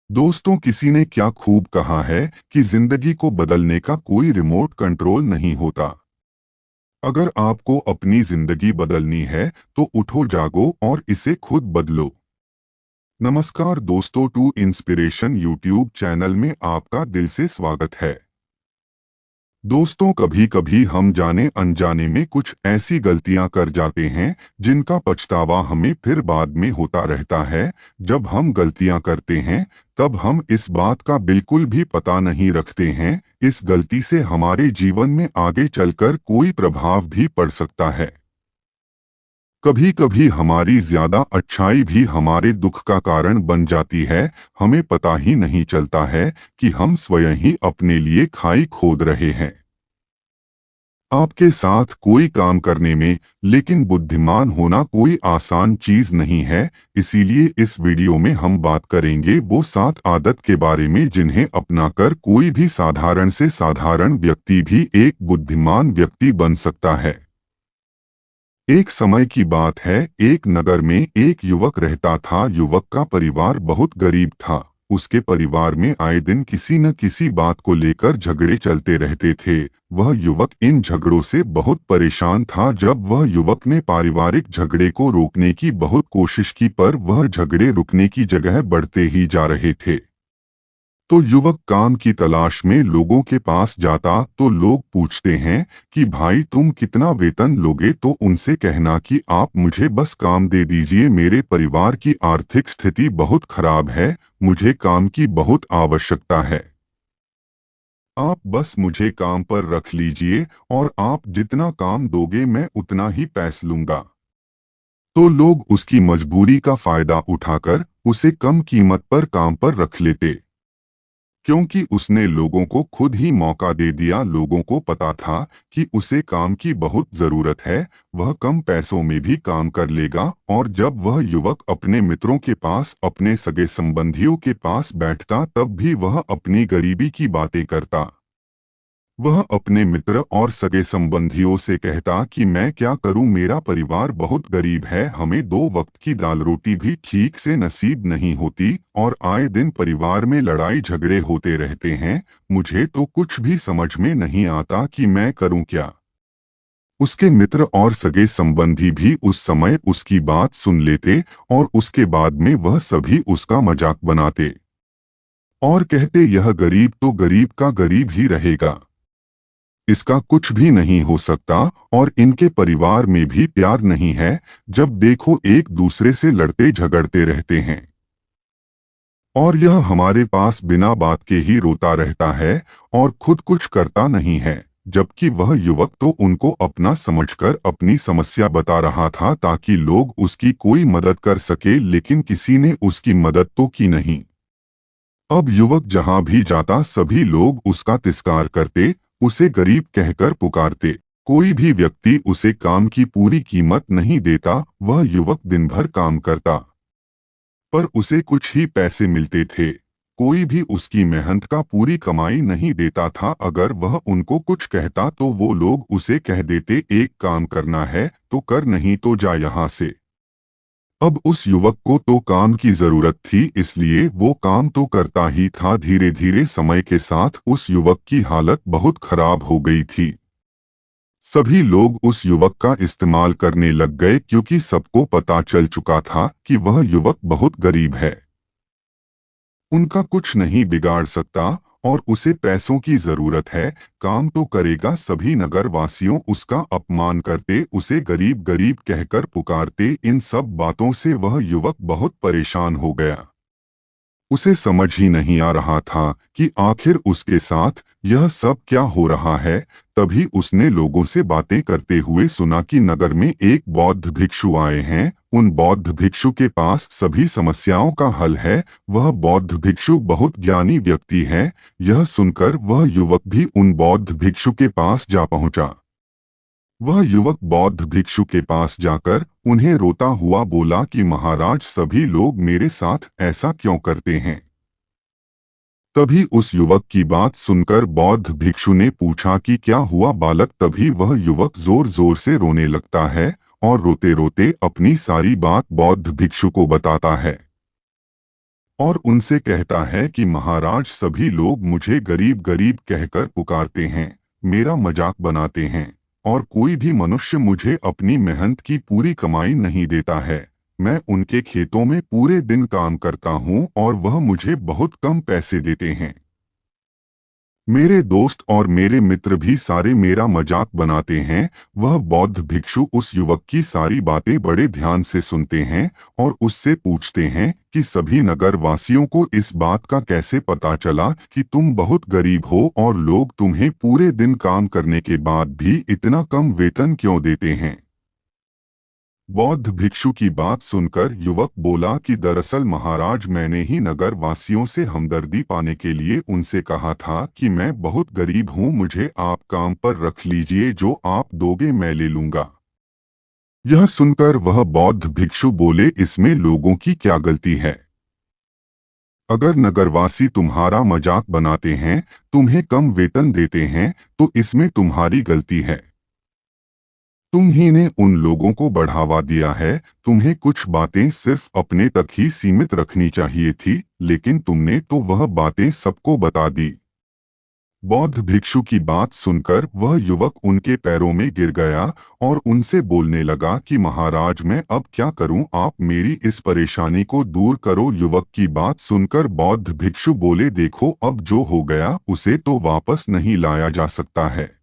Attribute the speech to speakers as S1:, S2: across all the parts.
S1: दोस्तों, किसी ने क्या खूब कहा है कि जिंदगी को बदलने का कोई रिमोट कंट्रोल नहीं होता। अगर आपको अपनी जिंदगी बदलनी है तो उठो, जागो और इसे खुद बदलो। नमस्कार दोस्तों, टू इंस्पिरेशन यूट्यूब चैनल में आपका दिल से स्वागत है। दोस्तों, कभी कभी हम जाने अनजाने में कुछ ऐसी गलतियां कर जाते हैं जिनका पछतावा हमें फिर बाद में होता रहता है। जब हम गलतियां करते हैं तब हम इस बात का बिल्कुल भी पता नहीं रखते हैं। इस गलती से हमारे जीवन में आगे चलकर कोई प्रभाव भी पड़ सकता है। कभी कभी हमारी ज्यादा अच्छाई भी हमारे दुख का कारण बन जाती है। हमें पता ही नहीं चलता है कि हम स्वयं ही अपने लिए खाई खोद रहे हैं। आपके साथ कोई काम करने में लेकिन बुद्धिमान होना कोई आसान चीज नहीं है। इसीलिए इस वीडियो में हम बात करेंगे वो 7 आदत के बारे में जिन्हें अपनाकर कोई भी साधारण से साधारण व्यक्ति भी एक बुद्धिमान व्यक्ति बन सकता है। एक समय की बात है, एक नगर में एक युवक रहता था। युवक का परिवार बहुत गरीब था। उसके परिवार में आए दिन किसी न किसी बात को लेकर झगड़े चलते रहते थे। वह युवक इन झगड़ों से बहुत परेशान था। जब वह युवक ने पारिवारिक झगड़े को रोकने की बहुत कोशिश की, पर वह झगड़े रुकने की जगह बढ़ते ही जा रहे थे। तो युवक काम की तलाश में लोगों के पास जाता तो लोग पूछते हैं कि भाई तुम कितना वेतन लोगे, तो उनसे कहना कि आप मुझे बस काम दे दीजिए, मेरे परिवार की आर्थिक स्थिति बहुत खराब है, मुझे काम की बहुत आवश्यकता है। आप बस मुझे काम पर रख लीजिए और आप जितना काम दोगे मैं उतना ही पैसा लूंगा। तो लोग उसकी मजबूरी का फायदा उठाकर उसे कम कीमत पर काम पर रख लेते, क्योंकि उसने लोगों को खुद ही मौका दे दिया। लोगों को पता था कि उसे काम की बहुत जरूरत है, वह कम पैसों में भी काम कर लेगा। और जब वह युवक अपने मित्रों के पास, अपने सगे संबंधियों के पास बैठता, तब भी वह अपनी गरीबी की बातें करता। वह अपने मित्र और सगे संबंधियों से कहता कि मैं क्या करूं, मेरा परिवार बहुत गरीब है, हमें 2 वक्त की दाल रोटी भी ठीक से नसीब नहीं होती और आए दिन परिवार में लड़ाई झगड़े होते रहते हैं। मुझे तो कुछ भी समझ में नहीं आता कि मैं करूं क्या। उसके मित्र और सगे संबंधी भी उस समय उसकी बात सुन लेते और उसके बाद में वह सभी उसका मजाक बनाते और कहते, यह गरीब तो गरीब का गरीब ही रहेगा, इसका कुछ भी नहीं हो सकता और इनके परिवार में भी प्यार नहीं है। जब देखो एक दूसरे से लड़ते झगड़ते रहते हैं और यह हमारे पास बिना बात के ही रोता रहता है और खुद कुछ करता नहीं है। जबकि वह युवक तो उनको अपना समझकर अपनी समस्या बता रहा था ताकि लोग उसकी कोई मदद कर सके, लेकिन किसी ने उसकी मदद तो की नहीं। अब युवक जहां भी जाता सभी लोग उसका तिरस्कार करते, उसे गरीब कहकर पुकारते। कोई भी व्यक्ति उसे काम की पूरी कीमत नहीं देता। वह युवक दिन भर काम करता पर उसे कुछ ही पैसे मिलते थे। कोई भी उसकी मेहनत का पूरी कमाई नहीं देता था। अगर वह उनको कुछ कहता तो वो लोग उसे कह देते, एक काम करना है तो कर, नहीं तो जा यहाँ से। अब उस युवक को तो काम की जरूरत थी, इसलिए वो काम तो करता ही था। धीरे धीरे समय के साथ उस युवक की हालत बहुत खराब हो गई थी। सभी लोग उस युवक का इस्तेमाल करने लग गए, क्योंकि सबको पता चल चुका था कि वह युवक बहुत गरीब है, उनका कुछ नहीं बिगाड़ सकता और उसे पैसों की जरूरत है। काम तो करेगा। सभी नगर वासियों उसका अपमान करते, उसे गरीब गरीब कहकर पुकारते। इन सब बातों से वह युवक बहुत परेशान हो गया। उसे समझ ही नहीं आ रहा था कि आखिर उसके साथ यह सब क्या हो रहा है। तभी उसने लोगों से बातें करते हुए सुना कि नगर में एक बौद्ध भिक्षु आए हैं। उन बौद्ध भिक्षु के पास सभी समस्याओं का हल है। वह बौद्ध भिक्षु बहुत ज्ञानी व्यक्ति है। यह सुनकर वह युवक भी उन बौद्ध भिक्षु के पास जा पहुंचा। वह युवक बौद्ध भिक्षु के पास जाकर उन्हें रोता हुआ बोला कि महाराज, सभी लोग मेरे साथ ऐसा क्यों करते हैं। तभी उस युवक की बात सुनकर बौद्ध भिक्षु ने पूछा कि क्या हुआ बालक। तभी वह युवक जोर जोर से रोने लगता है और रोते रोते अपनी सारी बात बौद्ध भिक्षु को बताता है। और उनसे कहता है कि महाराज, सभी लोग मुझे गरीब गरीब कहकर पुकारते हैं, मेरा मजाक बनाते हैं, और कोई भी मनुष्य मुझे अपनी मेहनत की पूरी कमाई नहीं देता है। मैं उनके खेतों में पूरे दिन काम करता हूँ और वह मुझे बहुत कम पैसे देते हैं। मेरे दोस्त और मेरे मित्र भी सारे मेरा मजाक बनाते हैं। वह बौद्ध भिक्षु उस युवक की सारी बातें बड़े ध्यान से सुनते हैं और उससे पूछते हैं कि सभी नगर वासियों को इस बात का कैसे पता चला कि तुम बहुत गरीब हो और लोग तुम्हें पूरे दिन काम करने के बाद भी इतना कम वेतन क्यों देते हैं। बौद्ध भिक्षु की बात सुनकर युवक बोला कि दरअसल महाराज, मैंने ही नगर वासियों से हमदर्दी पाने के लिए उनसे कहा था कि मैं बहुत गरीब हूँ, मुझे आप काम पर रख लीजिए, जो आप दोगे मैं ले लूंगा। यह सुनकर वह बौद्ध भिक्षु बोले, इसमें लोगों की क्या गलती है? अगर नगरवासी तुम्हारा मजाक बनाते हैं, तुम्हें कम वेतन देते हैं, तो इसमें तुम्हारी गलती है। तुम ही ने उन लोगों को बढ़ावा दिया है। तुम्हें कुछ बातें सिर्फ अपने तक ही सीमित रखनी चाहिए थी, लेकिन तुमने तो वह बातें सबको बता दी। बौद्ध भिक्षु की बात सुनकर वह युवक उनके पैरों में गिर गया और उनसे बोलने लगा कि महाराज, मैं अब क्या करूं, आप मेरी इस परेशानी को दूर करो। युवक की बात सुनकर बौद्ध भिक्षु बोले, देखो, अब जो हो गया उसे तो वापस नहीं लाया जा सकता है,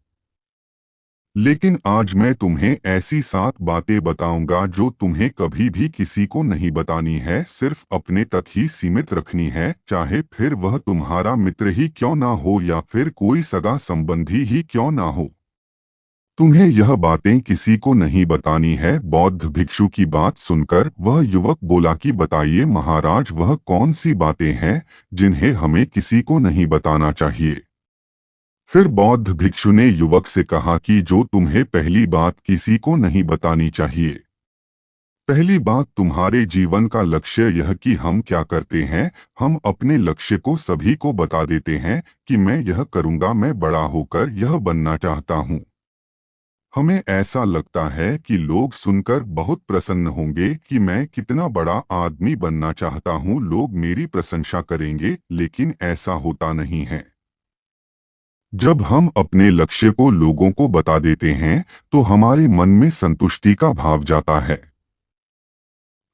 S1: लेकिन आज मैं तुम्हें ऐसी 7 बातें बताऊंगा जो तुम्हें कभी भी किसी को नहीं बतानी है, सिर्फ अपने तक ही सीमित रखनी है, चाहे फिर वह तुम्हारा मित्र ही क्यों ना हो या फिर कोई सगा संबंधी ही क्यों ना हो। तुम्हें यह बातें किसी को नहीं बतानी है। बौद्ध भिक्षु की बात सुनकर वह युवक बोला कि बताइए महाराज, वह कौन सी बातें हैं जिन्हें हमें किसी को नहीं बताना चाहिए। फिर बौद्ध भिक्षु ने युवक से कहा कि जो तुम्हें पहली बात किसी को नहीं बतानी चाहिए। पहली बात, तुम्हारे जीवन का लक्ष्य यह कि हम क्या करते हैं। हम अपने लक्ष्य को सभी को बता देते हैं कि मैं यह करूंगा, मैं बड़ा होकर यह बनना चाहता हूं। हमें ऐसा लगता है कि लोग सुनकर बहुत प्रसन्न होंगे कि मैं कितना बड़ा आदमी बनना चाहता हूं, लोग मेरी प्रशंसा करेंगे, लेकिन ऐसा होता नहीं है। जब हम अपने लक्ष्य को लोगों को बता देते हैं, तो हमारे मन में संतुष्टि का भाव जाता है।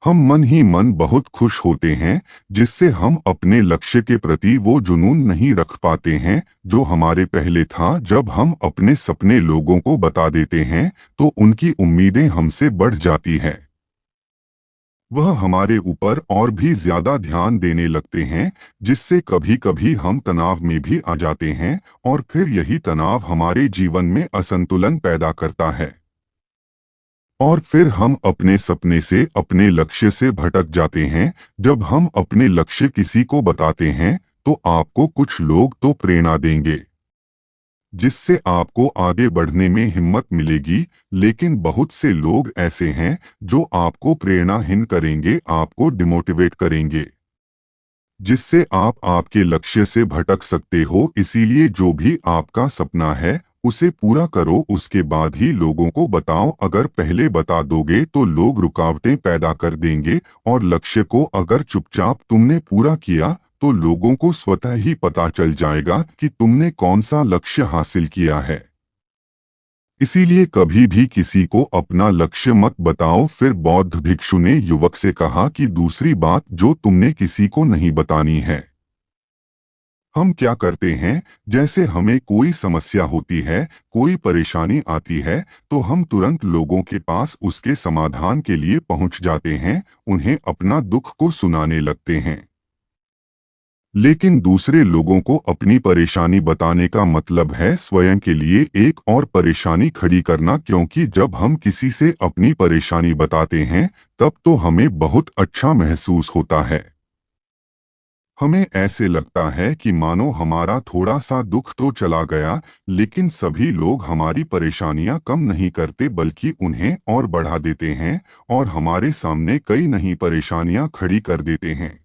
S1: हम मन ही मन बहुत खुश होते हैं, जिससे हम अपने लक्ष्य के प्रति वो जुनून नहीं रख पाते हैं जो हमारे पहले था। जब हम अपने सपने लोगों को बता देते हैं, तो उनकी उम्मीदें हमसे बढ़ जाती हैं। वह हमारे ऊपर और भी ज्यादा ध्यान देने लगते हैं, जिससे कभी कभी हम तनाव में भी आ जाते हैं और फिर यही तनाव हमारे जीवन में असंतुलन पैदा करता है। और फिर हम अपने सपने से, अपने लक्ष्य से भटक जाते हैं। जब हम अपने लक्ष्य किसी को बताते हैं, तो आपको कुछ लोग तो प्रेरणा देंगे, जिससे आपको आगे बढ़ने में हिम्मत मिलेगी, लेकिन बहुत से लोग ऐसे हैं जो आपको प्रेरणाहीन करेंगे, आपको डिमोटिवेट करेंगे, जिससे आप आपके लक्ष्य से भटक सकते हो। इसीलिए जो भी आपका सपना है, उसे पूरा करो, उसके बाद ही लोगों को बताओ। अगर पहले बता दोगे तो लोग रुकावटें पैदा कर देंगे, और लक्ष्य को अगर चुपचाप तुमने पूरा किया, तो लोगों को स्वतः ही पता चल जाएगा कि तुमने कौन सा लक्ष्य हासिल किया है। इसीलिए कभी भी किसी को अपना लक्ष्य मत बताओ। फिर बौद्ध भिक्षु ने युवक से कहा कि दूसरी बात जो तुमने किसी को नहीं बतानी है। हम क्या करते हैं, जैसे हमें कोई समस्या होती है, कोई परेशानी आती है, तो हम तुरंत लोगों के पास उसके समाधान के लिए पहुंच जाते हैं, उन्हें अपना दुख को सुनाने लगते हैं। लेकिन दूसरे लोगों को अपनी परेशानी बताने का मतलब है स्वयं के लिए एक और परेशानी खड़ी करना, क्योंकि जब हम किसी से अपनी परेशानी बताते हैं, तब तो हमें बहुत अच्छा महसूस होता है। हमें ऐसे लगता है कि मानो हमारा थोड़ा सा दुख तो चला गया, लेकिन सभी लोग हमारी परेशानियां कम नहीं करते, बल्कि उन्हें और बढ़ा देते हैं और हमारे सामने कई नई परेशानियां खड़ी कर देते हैं।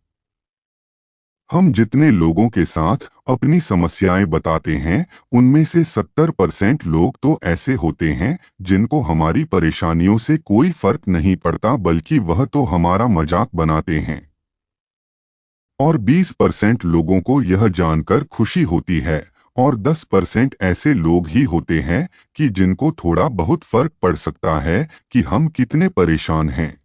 S1: हम जितने लोगों के साथ अपनी समस्याएं बताते हैं, उनमें से 70% लोग तो ऐसे होते हैं जिनको हमारी परेशानियों से कोई फर्क नहीं पड़ता, बल्कि वह तो हमारा मजाक बनाते हैं। और 20% लोगों को यह जानकर खुशी होती है और 10% ऐसे लोग ही होते हैं कि जिनको थोड़ा बहुत फर्क पड़ सकता है कि हम कितने परेशान हैं।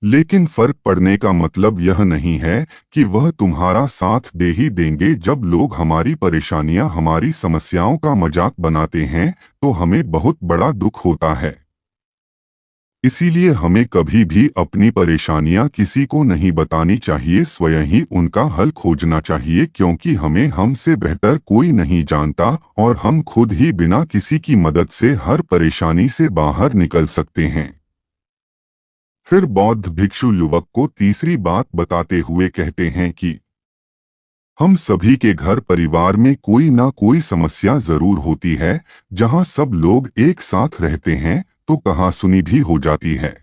S1: लेकिन फर्क पड़ने का मतलब यह नहीं है कि वह तुम्हारा साथ दे ही देंगे। जब लोग हमारी परेशानियां, हमारी समस्याओं का मजाक बनाते हैं तो हमें बहुत बड़ा दुख होता है। इसीलिए हमें कभी भी अपनी परेशानियां किसी को नहीं बतानी चाहिए, स्वयं ही उनका हल खोजना चाहिए, क्योंकि हमें हमसे बेहतर कोई नहीं जानता और हम खुद ही बिना किसी की मदद से हर परेशानी से बाहर निकल सकते हैं। फिर बौद्ध भिक्षु युवक को तीसरी बात बताते हुए कहते हैं कि हम सभी के घर परिवार में कोई ना कोई समस्या जरूर होती है। जहां सब लोग एक साथ रहते हैं तो कहासुनी भी हो जाती है।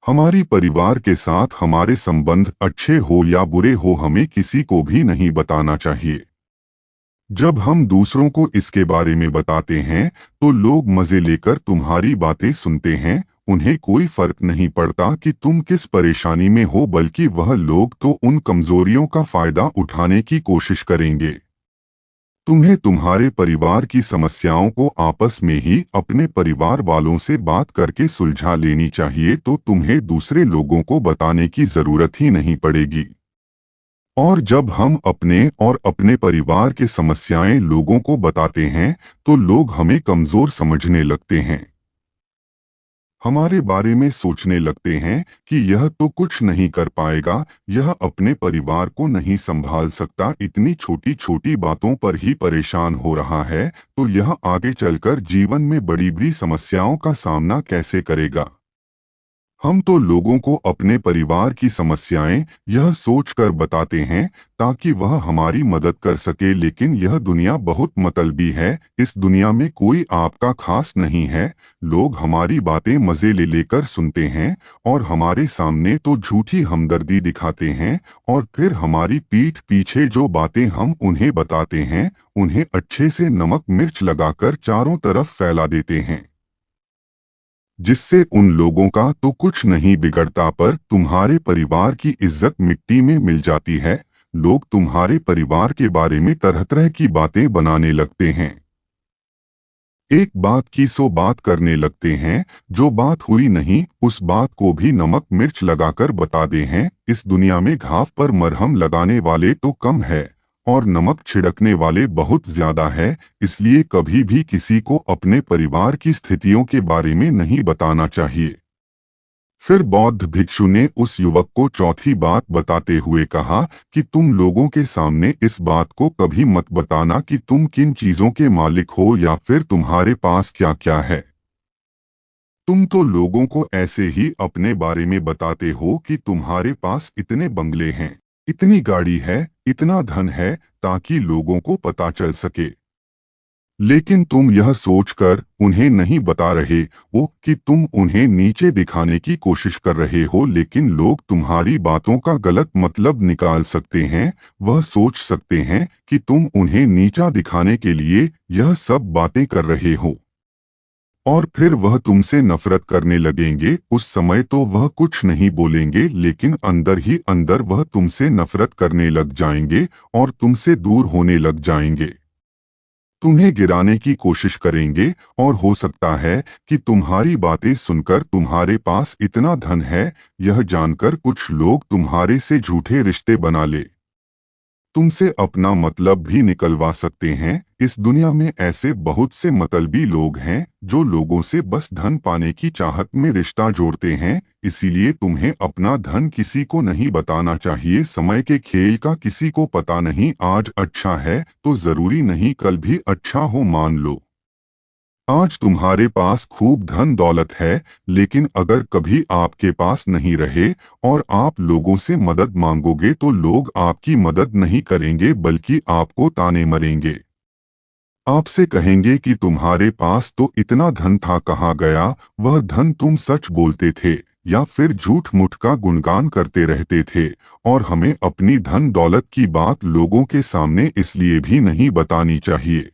S1: हमारी परिवार के साथ हमारे संबंध अच्छे हो या बुरे हो, हमें किसी को भी नहीं बताना चाहिए। जब हम दूसरों को इसके बारे में बताते हैं तो लोग मजे लेकर तुम्हारी बातें सुनते हैं। उन्हें कोई फर्क नहीं पड़ता कि तुम किस परेशानी में हो, बल्कि वह लोग तो उन कमजोरियों का फायदा उठाने की कोशिश करेंगे। तुम्हें तुम्हारे परिवार की समस्याओं को आपस में ही अपने परिवार वालों से बात करके सुलझा लेनी चाहिए, तो तुम्हें दूसरे लोगों को बताने की जरूरत ही नहीं पड़ेगी। और जब हम अपने और अपने परिवार की समस्याएं लोगों को बताते हैं तो लोग हमें कमजोर समझने लगते हैं, हमारे बारे में सोचने लगते हैं कि यह तो कुछ नहीं कर पाएगा, यह अपने परिवार को नहीं संभाल सकता, इतनी छोटी छोटी बातों पर ही परेशान हो रहा है, तो यह आगे चलकर जीवन में बड़ी बड़ी समस्याओं का सामना कैसे करेगा। हम तो लोगों को अपने परिवार की समस्याएं यह सोचकर बताते हैं ताकि वह हमारी मदद कर सके, लेकिन यह दुनिया बहुत मतलबी है। इस दुनिया में कोई आपका खास नहीं है। लोग हमारी बातें मजे ले लेकर सुनते हैं और हमारे सामने तो झूठी हमदर्दी दिखाते हैं, और फिर हमारी पीठ पीछे जो बातें हम उन्हें बताते हैं उन्हें अच्छे से नमक मिर्च लगाकर चारों तरफ फैला देते हैं, जिससे उन लोगों का तो कुछ नहीं बिगड़ता पर तुम्हारे परिवार की इज्जत मिट्टी में मिल जाती है। लोग तुम्हारे परिवार के बारे में तरह तरह की बातें बनाने लगते हैं, एक बात की 100 बात करने लगते हैं, जो बात हुई नहीं उस बात को भी नमक मिर्च लगाकर बता दे हैं। इस दुनिया में घाव पर मरहम लगाने वाले तो कम है और नमक छिड़कने वाले बहुत ज्यादा है। इसलिए कभी भी किसी को अपने परिवार की स्थितियों के बारे में नहीं बताना चाहिए। फिर बौद्ध भिक्षु ने उस युवक को चौथी बात बताते हुए कहा कि तुम लोगों के सामने इस बात को कभी मत बताना कि तुम किन चीजों के मालिक हो या फिर तुम्हारे पास क्या क्या है। तुम तो लोगों को ऐसे ही अपने बारे में बताते हो कि तुम्हारे पास इतने बंगले हैं, इतनी गाड़ी है, इतना धन है, ताकि लोगों को पता चल सके। लेकिन तुम यह सोचकर उन्हें नहीं बता रहे हो कि तुम उन्हें नीचे दिखाने की कोशिश कर रहे हो, लेकिन लोग तुम्हारी बातों का गलत मतलब निकाल सकते हैं। वह सोच सकते हैं कि तुम उन्हें नीचा दिखाने के लिए यह सब बातें कर रहे हो और फिर वह तुमसे नफरत करने लगेंगे। उस समय तो वह कुछ नहीं बोलेंगे, लेकिन अंदर ही अंदर वह तुमसे नफरत करने लग जाएंगे और तुमसे दूर होने लग जाएंगे, तुम्हें गिराने की कोशिश करेंगे। और हो सकता है कि तुम्हारी बातें सुनकर तुम्हारे पास इतना धन है यह जानकर कुछ लोग तुम्हारे से झूठे रिश्ते बना ले, तुमसे अपना मतलब भी निकलवा सकते हैं। इस दुनिया में ऐसे बहुत से मतलबी लोग हैं जो लोगों से बस धन पाने की चाहत में रिश्ता जोड़ते हैं। इसीलिए तुम्हें अपना धन किसी को नहीं बताना चाहिए। समय के खेल का किसी को पता नहीं, आज अच्छा है तो जरूरी नहीं कल भी अच्छा हो। मान लो आज तुम्हारे पास खूब धन दौलत है, लेकिन अगर कभी आपके पास नहीं रहे और आप लोगों से मदद मांगोगे तो लोग आपकी मदद नहीं करेंगे बल्कि आपको ताने मरेंगे। आपसे कहेंगे कि तुम्हारे पास तो इतना धन था, कहाँ गया वह धन, तुम सच बोलते थे या फिर झूठ मूठ का गुणगान करते रहते थे। और हमें अपनी धन दौलत की बात लोगों के सामने इसलिए भी नहीं बतानी चाहिए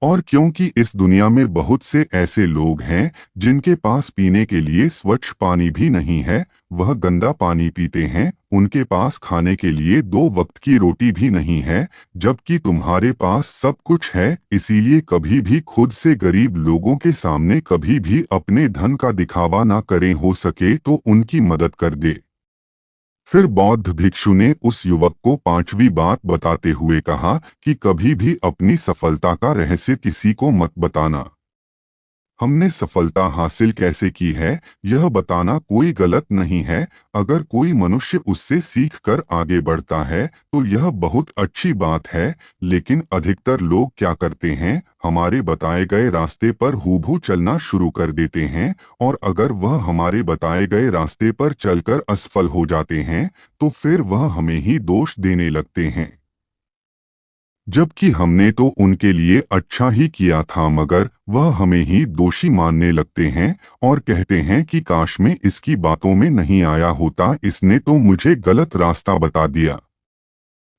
S1: और क्योंकि इस दुनिया में बहुत से ऐसे लोग हैं जिनके पास पीने के लिए स्वच्छ पानी भी नहीं है, वह गंदा पानी पीते हैं, उनके पास खाने के लिए 2 वक्त की रोटी भी नहीं है, जबकि तुम्हारे पास सब कुछ है। इसीलिए कभी भी खुद से गरीब लोगों के सामने कभी भी अपने धन का दिखावा ना करें, हो सके तो उनकी मदद कर दे। फिर बौद्ध भिक्षु ने उस युवक को 5वीं बात बताते हुए कहा कि कभी भी अपनी सफलता का रहस्य किसी को मत बताना। हमने सफलता हासिल कैसे की है यह बताना कोई गलत नहीं है। अगर कोई मनुष्य उससे सीखकर आगे बढ़ता है तो यह बहुत अच्छी बात है, लेकिन अधिकतर लोग क्या करते हैं, हमारे बताए गए रास्ते पर हूबहू चलना शुरू कर देते हैं, और अगर वह हमारे बताए गए रास्ते पर चलकर असफल हो जाते हैं तो फिर वह हमें ही दोष देने लगते हैं, जबकि हमने तो उनके लिए अच्छा ही किया था, मगर वह हमें ही दोषी मानने लगते हैं और कहते हैं कि काश मैं इसकी बातों में नहीं आया होता, इसने तो मुझे गलत रास्ता बता दिया।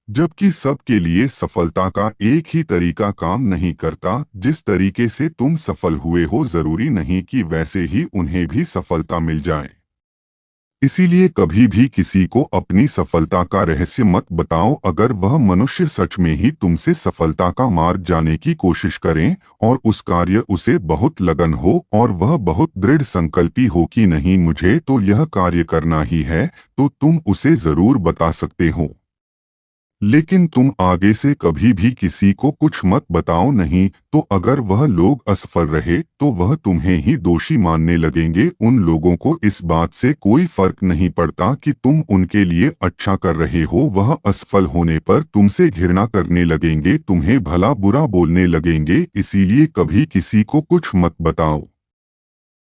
S1: जबकि सबके लिए सफलता का एक ही तरीका काम नहीं करता। जिस तरीके से तुम सफल हुए हो जरूरी नहीं कि वैसे ही उन्हें भी सफलता मिल जाए। इसीलिए कभी भी किसी को अपनी सफलता का रहस्य मत बताओ। अगर वह मनुष्य सच में ही तुमसे सफलता का मार्ग जाने की कोशिश करें और उस कार्य उसे बहुत लगन हो और वह बहुत दृढ़ संकल्पी हो कि नहीं मुझे तो यह कार्य करना ही है, तो तुम उसे जरूर बता सकते हो। लेकिन तुम आगे से कभी भी किसी को कुछ मत बताओ, नहीं तो अगर वह लोग असफल रहे तो वह तुम्हें ही दोषी मानने लगेंगे। उन लोगों को इस बात से कोई फर्क नहीं पड़ता कि तुम उनके लिए अच्छा कर रहे हो, वह असफल होने पर तुमसे घृणा करने लगेंगे, तुम्हें भला बुरा बोलने लगेंगे। इसीलिए कभी किसी को कुछ मत बताओ।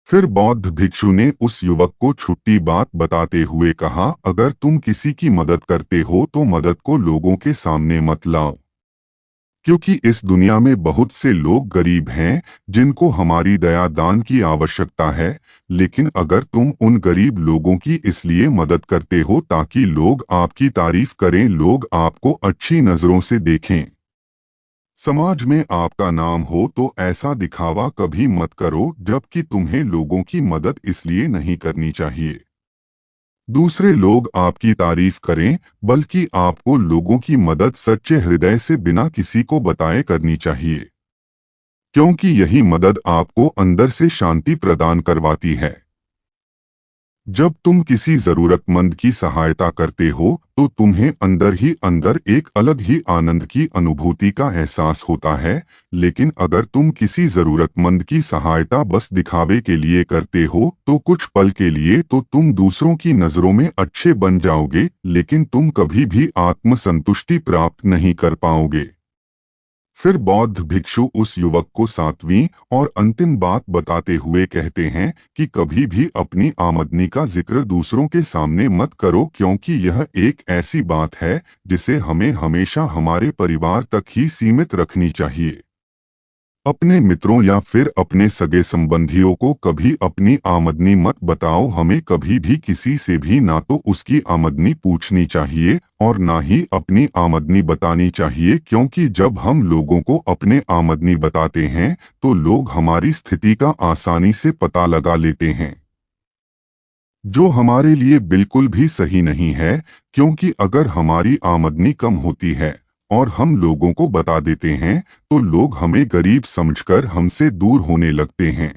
S1: फिर बौद्ध भिक्षु ने उस युवक को छुट्टी बात बताते हुए कहा, अगर तुम किसी की मदद करते हो तो मदद को लोगों के सामने मत लाओ, क्योंकि इस दुनिया में बहुत से लोग गरीब हैं जिनको हमारी दया दान की आवश्यकता है। लेकिन अगर तुम उन गरीब लोगों की इसलिए मदद करते हो ताकि लोग आपकी तारीफ करें, लोग आपको अच्छी नजरों से देखें, समाज में आपका नाम हो, तो ऐसा दिखावा कभी मत करो, जबकि तुम्हें लोगों की मदद इसलिए नहीं करनी चाहिए दूसरे लोग आपकी तारीफ करें, बल्कि आपको लोगों की मदद सच्चे हृदय से बिना किसी को बताए करनी चाहिए, क्योंकि यही मदद आपको अंदर से शांति प्रदान करवाती है। जब तुम किसी जरूरतमंद की सहायता करते हो तो तुम्हें अंदर ही अंदर एक अलग ही आनंद की अनुभूति का एहसास होता है। लेकिन अगर तुम किसी जरूरतमंद की सहायता बस दिखावे के लिए करते हो तो कुछ पल के लिए तो तुम दूसरों की नजरों में अच्छे बन जाओगे, लेकिन तुम कभी भी आत्मसंतुष्टि प्राप्त नहीं कर पाओगे। फिर बौद्ध भिक्षु उस युवक को 7वीं और अंतिम बात बताते हुए कहते हैं कि कभी भी अपनी आमदनी का जिक्र दूसरों के सामने मत करो, क्योंकि यह एक ऐसी बात है जिसे हमें हमेशा हमारे परिवार तक ही सीमित रखनी चाहिए। अपने मित्रों या फिर अपने सगे संबंधियों को कभी अपनी आमदनी मत बताओ। हमें कभी भी किसी से भी ना तो उसकी आमदनी पूछनी चाहिए और ना ही अपनी आमदनी बतानी चाहिए, क्योंकि जब हम लोगों को अपने आमदनी बताते हैं तो लोग हमारी स्थिति का आसानी से पता लगा लेते हैं, जो हमारे लिए बिल्कुल भी सही नहीं है। क्योंकि अगर हमारी आमदनी कम होती है और हम लोगों को बता देते हैं तो लोग हमें गरीब समझकर हमसे दूर होने लगते हैं,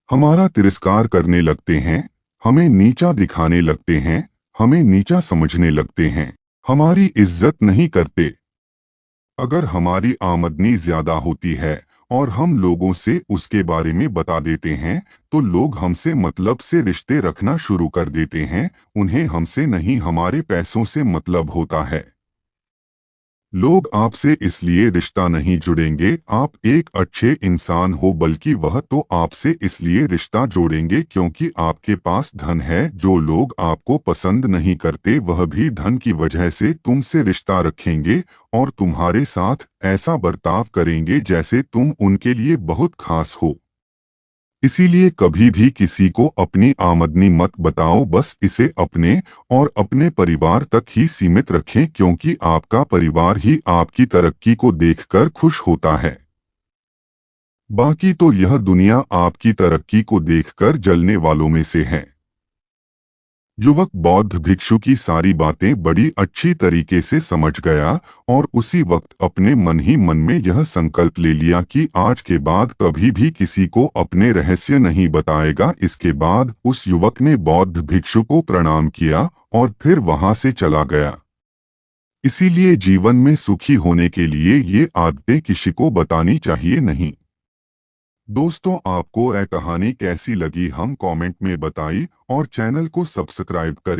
S1: हमारा तिरस्कार करने लगते हैं, हमें नीचा दिखाने लगते हैं, हमें नीचा समझने लगते हैं, हमारी इज्जत नहीं करते। अगर हमारी आमदनी ज्यादा होती है और हम लोगों से उसके बारे में बता देते हैं तो लोग हमसे मतलब से रिश्ते रखना शुरू कर देते हैं, उन्हें हमसे नहीं हमारे पैसों से मतलब होता है। लोग आपसे इसलिए रिश्ता नहीं जुड़ेंगे आप एक अच्छे इंसान हो, बल्कि वह तो आपसे इसलिए रिश्ता जोड़ेंगे क्योंकि आपके पास धन है। जो लोग आपको पसंद नहीं करते वह भी धन की वजह से तुमसे रिश्ता रखेंगे और तुम्हारे साथ ऐसा बर्ताव करेंगे जैसे तुम उनके लिए बहुत खास हो। इसीलिए कभी भी किसी को अपनी आमदनी मत बताओ, बस इसे अपने और अपने परिवार तक ही सीमित रखें, क्योंकि आपका परिवार ही आपकी तरक्की को देखकर खुश होता है। बाकी तो यह दुनिया आपकी तरक्की को देखकर जलने वालों में से है। युवक बौद्ध भिक्षु की सारी बातें बड़ी अच्छी तरीके से समझ गया और उसी वक्त अपने मन ही मन में यह संकल्प ले लिया कि आज के बाद कभी भी किसी को अपने रहस्य नहीं बताएगा। इसके बाद उस युवक ने बौद्ध भिक्षु को प्रणाम किया और फिर वहां से चला गया। इसीलिए जीवन में सुखी होने के लिए ये आदतें किसी को बतानी चाहिए नहीं। दोस्तों, आपको यह कहानी कैसी लगी हम कमेंट में बताइए और चैनल को सब्सक्राइब करें।